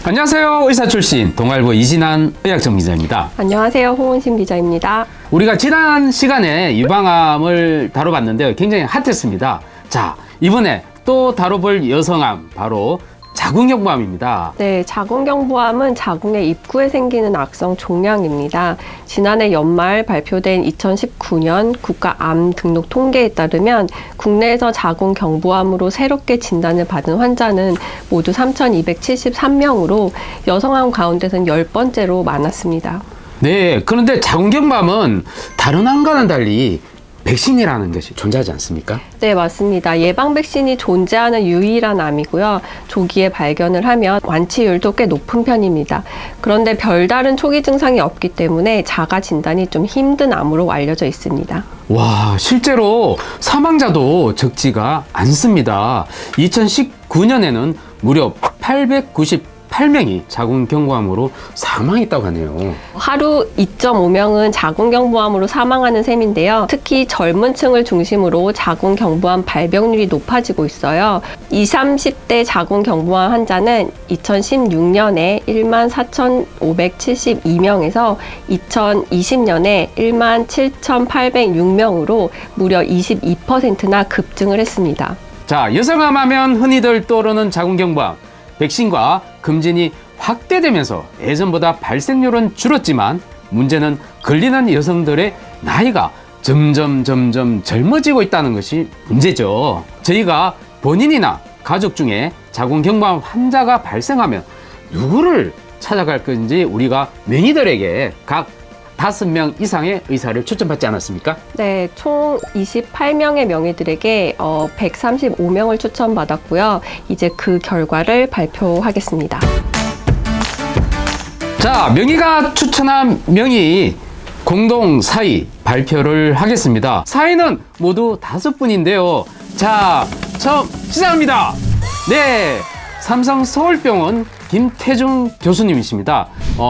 안녕하세요. 의사 출신 동아일보 이진한 의학전문기자입니다. 안녕하세요. 홍은심 기자입니다. 우리가 지난 시간에 유방암을 다뤄봤는데요. 굉장히 핫했습니다. 자, 이번에 또 다뤄볼 여성암, 바로 자궁경부암입니다. 네, 자궁경부암은 자궁의 입구에 생기는 악성 종양입니다. 지난해 연말 발표된 2019년 국가암 등록 통계에 따르면 국내에서 자궁경부암으로 새롭게 진단을 받은 환자는 모두 3,273명으로 여성암 가운데서는 10번째로 많았습니다. 네, 그런데 자궁경부암은 다른 암과는 달리 백신이라는 것이 존재하지 않습니까? 네, 맞습니다. 예방 백신이 존재하는 유일한 암이고요. 조기에 발견을 하면 완치율도 꽤 높은 편입니다. 그런데 별다른 초기 증상이 없기 때문에 자가 진단이 좀 힘든 암으로 알려져 있습니다. 와, 실제로 사망자도 적지가 않습니다. 2019년에는 무려 898명이 자궁경부암으로 사망했다고 하네요. 하루 하루 2.5명은 자궁경부암으로 사망하는 셈인데요. 특히 젊은 층을 중심으로 자궁경부암 발병률이 높아지고 있어요. 20, 30대 자궁경부암 환자는 2016년에 14,572명에서 2020년에 17,806명으로 무려 22%나 급증을 했습니다. 자, 여성암 하면 흔히들 떠오르는 자궁경부암. 백신과 금진이 확대되면서 예전보다 발생률은 줄었지만 문제는 걸리는 여성들의 나이가 점점 젊어지고 있다는 것이 문제죠. 저희가 본인이나 가족 중에 자궁경부암 환자가 발생하면 누구를 찾아갈 건지 우리가 명의들에게 각 5명 이상의 의사를 추천받지 않았습니까? 네, 총 28명의 명의들에게 135명을 추천받았고요. 이제 그 결과를 발표하겠습니다. 자, 명의가 추천한 명의 공동 4위 발표를 하겠습니다. 4위는 모두 5분인데요. 자, 처음 시작합니다. 네, 삼성 서울병원 김태중 교수님이십니다.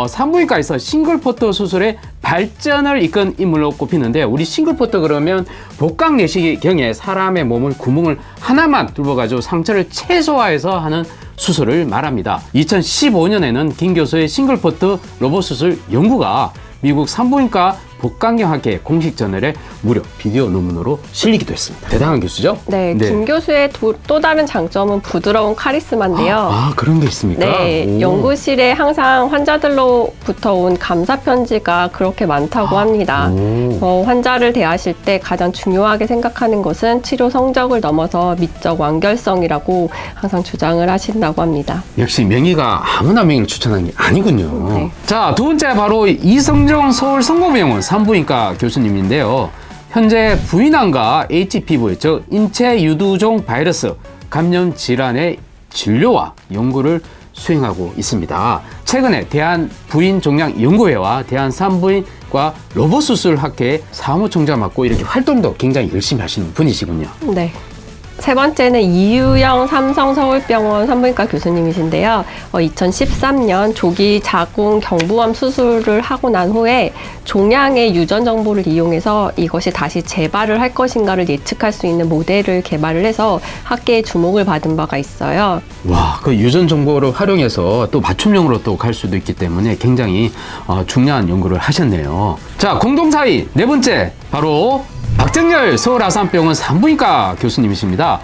산부인과에서 싱글포트 수술의 발전을 이끈 인물로 꼽히는데, 우리 싱글포트 그러면 복강 내시경에 사람의 몸을 구멍을 하나만 뚫어가지고 상처를 최소화해서 하는 수술을 말합니다. 2015년에는 김 교수의 싱글포트 로봇 수술 연구가 미국 산부인과 복강경학회 공식 저널에 무려 비디오 논문으로 실리기도 했습니다. 대단한 교수죠? 네, 김 교수의 또 다른 장점은 부드러운 카리스마인데요. 그런 게 있습니까? 네, 오. 연구실에 항상 환자들로부터 온 감사 편지가 그렇게 많다고 합니다. 환자를 대하실 때 가장 중요하게 생각하는 것은 치료 성적을 넘어서 미적 완결성이라고 항상 주장을 하신다고 합니다. 역시 명의가 아무나 명의를 추천한 게 아니군요. 네. 자, 두 번째 바로 이성정 서울성모병원 산부인과 교수님인데요. 현재 부인암과 HPV, 즉 인체 유두종 바이러스 감염 질환의 진료와 연구를 수행하고 있습니다. 최근에 대한부인종양연구회와 대한산부인과 로봇수술학회 사무총장 맡고 이렇게 활동도 굉장히 열심히 하시는 분이시군요. 네. 세 번째는 이유영 삼성 서울병원 산부인과 교수님이신데요. 2013년 조기 자궁 경부암 수술을 하고 난 후에 종양의 유전 정보를 이용해서 이것이 다시 재발을 할 것인가를 예측할 수 있는 모델을 개발을 해서 학계의 주목을 받은 바가 있어요. 와, 그 유전 정보를 활용해서 또 맞춤형으로 또 갈 수도 있기 때문에 굉장히 중요한 연구를 하셨네요. 자, 공동 4위 네 번째 바로 박정열 서울아산병원 산부인과 교수님이십니다.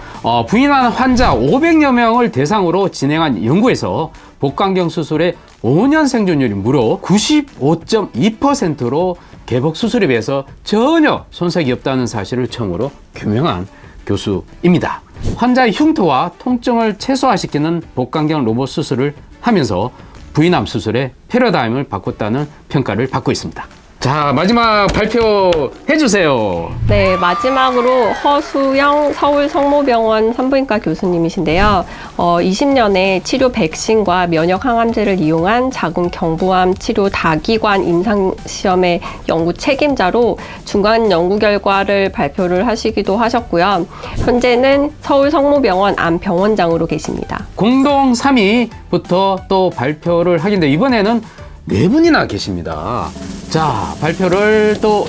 부인한 환자 500여 명을 대상으로 진행한 연구에서 복강경 수술의 5년 생존율이 무려 95.2%로 개복 수술에 비해서 전혀 손색이 없다는 사실을 처음으로 규명한 교수입니다. 환자의 흉터와 통증을 최소화시키는 복강경 로봇 수술을 하면서 부인암 수술의 패러다임을 바꿨다는 평가를 받고 있습니다. 자, 마지막 발표해 주세요. 네, 마지막으로 허수영 서울성모병원 산부인과 교수님이신데요. 20년에 치료 백신과 면역 항암제를 이용한 자궁경부암 치료 다기관 임상시험의 연구 책임자로 중간 연구 결과를 발표를 하시기도 하셨고요. 현재는 서울성모병원 암병원장으로 계십니다. 공동 3위부터 또 발표를 하긴데 이번에는 네 분이나 계십니다. 자, 발표를 또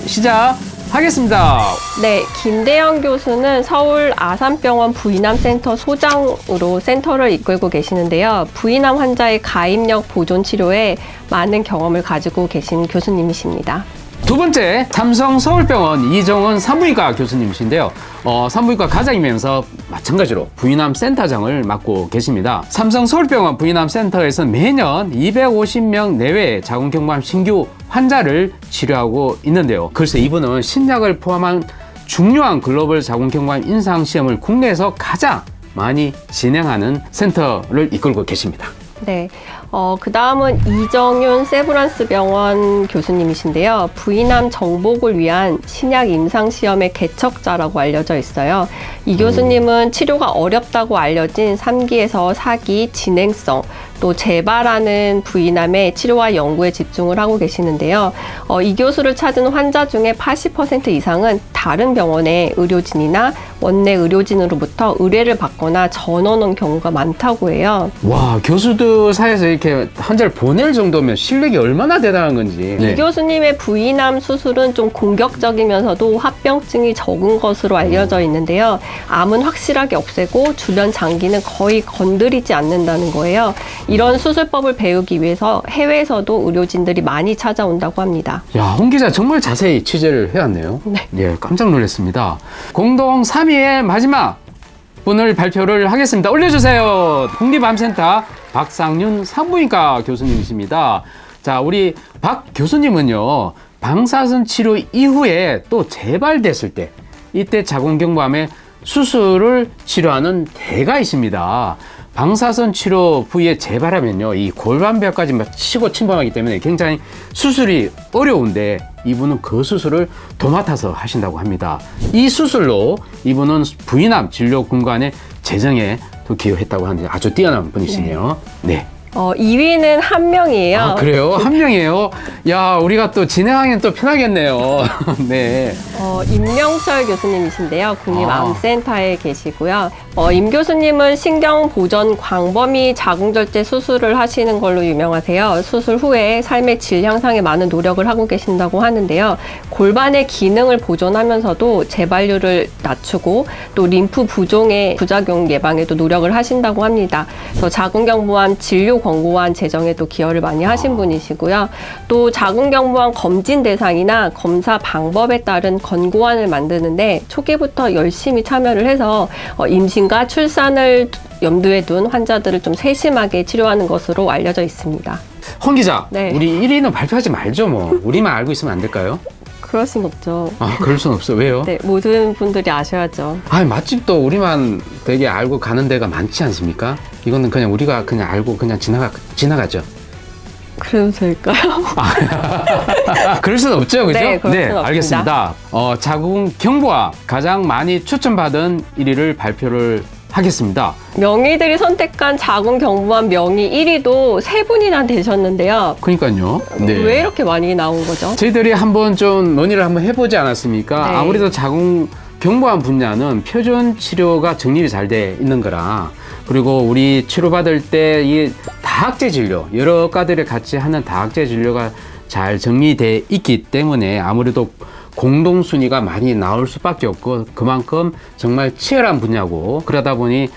하겠습니다. 네, 김대영 교수는 서울 아산병원 부인암센터 소장으로 센터를 이끌고 계시는데요. 부인암 환자의 가입력 보존 치료에 많은 경험을 가지고 계신 교수님이십니다. 두 번째, 삼성 서울병원 이정원 산부인과 교수님이신데요. 산부인과 과장이면서 마찬가지로 부인암 센터장을 맡고 계십니다. 삼성 서울병원 부인암 센터에서는 매년 250명 내외의 자궁경부암 신규 환자를 치료하고 있는데요. 글쎄 이분은 신약을 포함한 중요한 글로벌 자궁경부암 임상시험을 국내에서 가장 많이 진행하는 센터를 이끌고 계십니다. 네. 그 다음은 이정윤 세브란스 병원 교수님이신데요. 부인암 정복을 위한 신약 임상시험의 개척자라고 알려져 있어요. 이 교수님은 치료가 어렵다고 알려진 3기에서 4기 진행성, 또 재발하는 부인암의 치료와 연구에 집중을 하고 계시는데요. 이 교수를 찾은 환자 중에 80% 이상은 다른 병원의 의료진이나 원내 의료진으로부터 의뢰를 받거나 전원 온 경우가 많다고 해요. 와, 교수들 사이에서 이렇게 환자를 보낼 정도면 실력이 얼마나 대단한 건지. 이 교수님의 부인암 수술은 좀 공격적이면서도 합병증이 적은 것으로 알려져 있는데요. 암은 확실하게 없애고 주변 장기는 거의 건드리지 않는다는 거예요. 이런 수술법을 배우기 위해서 해외에서도 의료진들이 많이 찾아온다고 합니다. 야, 홍 기자 정말 자세히 취재를 해왔네요. 네. 예, 깜짝 놀랐습니다. 공동 3위의 마지막 분을 발표를 하겠습니다. 올려주세요. 국립암센터 박상윤 산부인과 교수님이십니다. 자, 우리 박 교수님은요, 방사선 치료 이후에 또 재발됐을 때, 이때 자궁경부암의 수술을 치료하는 대가 있습니다. 방사선 치료 부위에 재발하면요, 이 골반뼈까지 막 치고 침범하기 때문에 굉장히 수술이 어려운데 이분은 그 수술을 도맡아서 하신다고 합니다. 이 수술로 이분은 부인암 진료 공간의 재정에 또 기여했다고 하는데 아주 뛰어난 분이시네요. 네. 2위는 한 명이에요. 아, 그래요? 한 명이에요? 야, 우리가 또 진행하기는 또 편하겠네요. 네. 임명철 교수님이신데요. 국립암센터에 계시고요. 임 교수님은 신경보전 광범위 자궁절제 수술을 하시는 걸로 유명하세요. 수술 후에 삶의 질 향상에 많은 노력을 하고 계신다고 하는데요. 골반의 기능을 보존하면서도 재발률을 낮추고 또 림프 부종의 부작용 예방에도 노력을 하신다고 합니다. 그래서 자궁경부암 진료 권고안 제정에도 기여를 많이 하신 분이시고요. 또 자궁경부암 검진 대상이나 검사 방법에 따른 권고안을 만드는데 초기부터 열심히 참여를 해서 임신과 출산을 염두에 둔 환자들을 좀 세심하게 치료하는 것으로 알려져 있습니다. 홍 기자, 네. 우리 1위는 발표하지 말죠, 뭐. 우리만 알고 있으면 안 될까요? 그럴 순 없죠. 아, 그럴 순 없어. 왜요? 네, 모든 분들이 아셔야죠. 아, 맛집도 우리만 되게 알고 가는 데가 많지 않습니까? 이거는 그냥 우리가 그냥 알고 그냥 지나가죠. 그래도 될까요? 그럴 수는 없죠, 그죠? 네, 그럴 수는 없습니다. 알겠습니다. 자궁 경부암 가장 많이 추천받은 1위를 발표를 하겠습니다. 명의들이 선택한 자궁경부암 명의 1위도 3분이나 되셨는데요. 그러니까요. 네. 왜 이렇게 많이 나온 거죠? 저희들이 한번 좀 논의를 한번 해보지 않았습니까? 네. 아무래도 자궁 경부암 분야는 표준 치료가 정립이 잘 돼 있는 거라, 그리고 우리 치료받을 때 이 다학제 진료, 여러 과들을 같이 하는 다학제 진료가 잘 정리돼 있기 때문에 아무래도 공동순위가 많이 나올 수밖에 없고, 그만큼 정말 치열한 분야고, 그러다 보니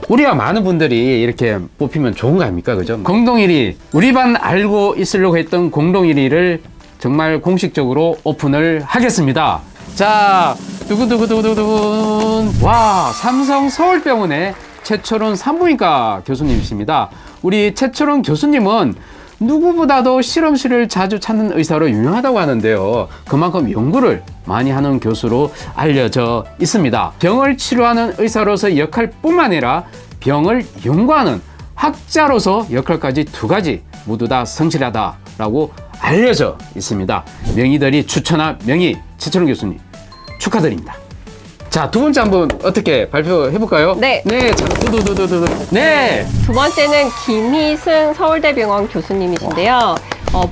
우리와 많은 분들이 이렇게 뽑히면 좋은 거 아닙니까? 그죠? 공동 1위, 우리 반 알고 있으려고 했던 공동 1위를 정말 공식적으로 오픈을 하겠습니다. 자, 두구두구두구두구. 와, 삼성 서울병원의 최철원 산부인과 교수님이십니다. 우리 최철원 교수님은 누구보다도 실험실을 자주 찾는 의사로 유명하다고 하는데요. 그만큼 연구를 많이 하는 교수로 알려져 있습니다. 병을 치료하는 의사로서 역할뿐만 아니라 병을 연구하는 학자로서 역할까지 두 가지 모두 다 성실하다라고 알려져 있습니다. 명의들이 추천한 명의 최철원 교수님 축하드립니다. 자, 두 번째 한번 어떻게 발표해 볼까요? 네. 네, 자, 두두두두두. 네. 두 번째는 김희승 서울대병원 교수님이신데요.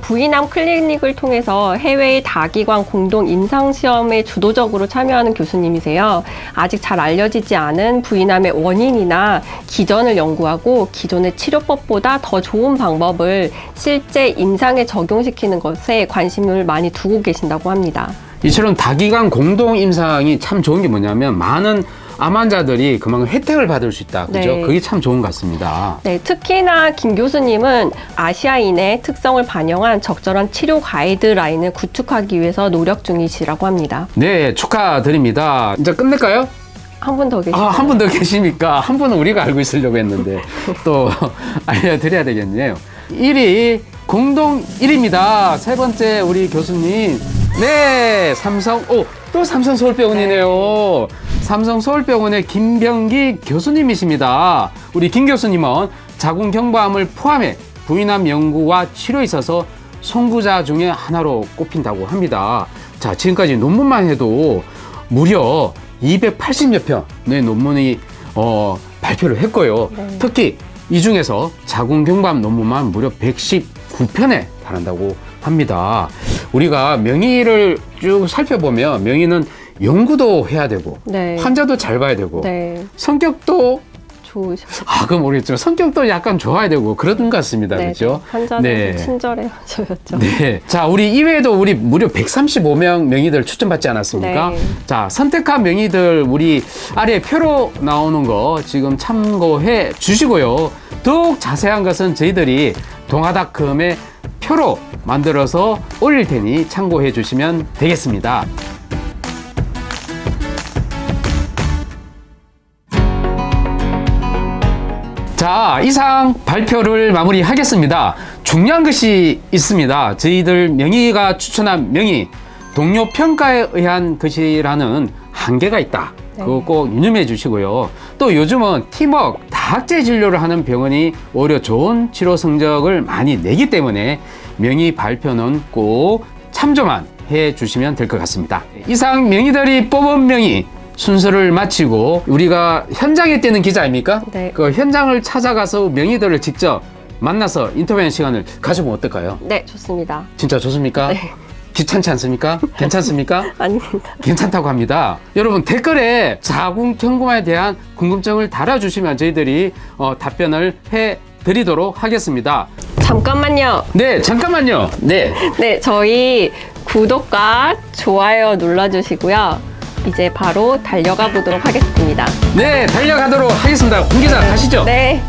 부인암 클리닉을 통해서 해외의 다기관 공동 임상시험에 주도적으로 참여하는 교수님이세요. 아직 잘 알려지지 않은 부인암의 원인이나 기전을 연구하고 기존의 치료법보다 더 좋은 방법을 실제 임상에 적용시키는 것에 관심을 많이 두고 계신다고 합니다. 이처럼 다기관 공동 임상이 참 좋은 게 뭐냐면 많은 암 환자들이 그만큼 혜택을 받을 수 있다. 그죠? 네. 그게 참 좋은 것 같습니다. 네, 특히나 김 교수님은 아시아인의 특성을 반영한 적절한 치료 가이드라인을 구축하기 위해서 노력 중이시라고 합니다. 네, 축하드립니다. 이제 끝낼까요? 한 분 더 계시죠? 아, 한 분 더 계십니까? 한 분은 우리가 알고 있으려고 했는데 또 알려드려야 되겠네요. 1위 공동 1위입니다. 세 번째 우리 교수님. 네, 또 삼성서울병원이네요. 삼성서울병원의 김병기 교수님이십니다. 우리 김 교수님은 자궁경부암을 포함해 부인암 연구와 치료에 있어서 선구자 중에 하나로 꼽힌다고 합니다. 자, 지금까지 논문만 해도 무려 280여 편의 논문이 발표를 했고요. 네. 특히 이 중에서 자궁경부암 논문만 무려 119편에 달한다고 합니다. 우리가 명의를 쭉 살펴보면 명의는 연구도 해야 되고 네. 환자도 잘 봐야 되고 네, 성격도 좋으셨어요. 그건 모르겠지만 성격도 약간 좋아야 되고 그런 것 같습니다. 그렇죠? 환자들 네. 친절해 하셨죠. 네. 자, 우리 이외에도 우리 무려 135명 명의들 추천받지 않았습니까? 네. 자, 선택한 명의들 우리 아래 표로 나오는 거 지금 참고해 주시고요. 더욱 자세한 것은 저희들이 동아닷컴에 표로 만들어서 올릴 테니 참고해 주시면 되겠습니다. 자, 이상 발표를 마무리하겠습니다. 중요한 것이 있습니다. 저희들 명의가 추천한 명의, 동료 평가에 의한 것이라는 한계가 있다. 그거 꼭 유념해 주시고요. 또 요즘은 팀워크, 다학제 진료를 하는 병원이 오히려 좋은 치료 성적을 많이 내기 때문에 명의 발표는 꼭 참조만 해 주시면 될 것 같습니다. 이상 명의들이 뽑은 명의, 순서를 마치고 우리가 현장에 뛰는 기자 아닙니까? 네. 그 현장을 찾아가서 명의들을 직접 만나서 인터뷰하는 시간을 가져보면 어떨까요? 네, 좋습니다. 진짜 좋습니까? 네. 귀찮지 않습니까? 괜찮습니까? 아닙니다. 괜찮다고 합니다. 여러분 댓글에 자궁경부암에 대한 궁금증을 달아주시면 저희들이 답변을 해드리도록 하겠습니다. 잠깐만요. 네, 잠깐만요. 네. 네, 저희 구독과 좋아요 눌러주시고요. 이제 바로 달려가 보도록 하겠습니다. 네, 달려가도록 하겠습니다. 홍 기자 가시죠. 네.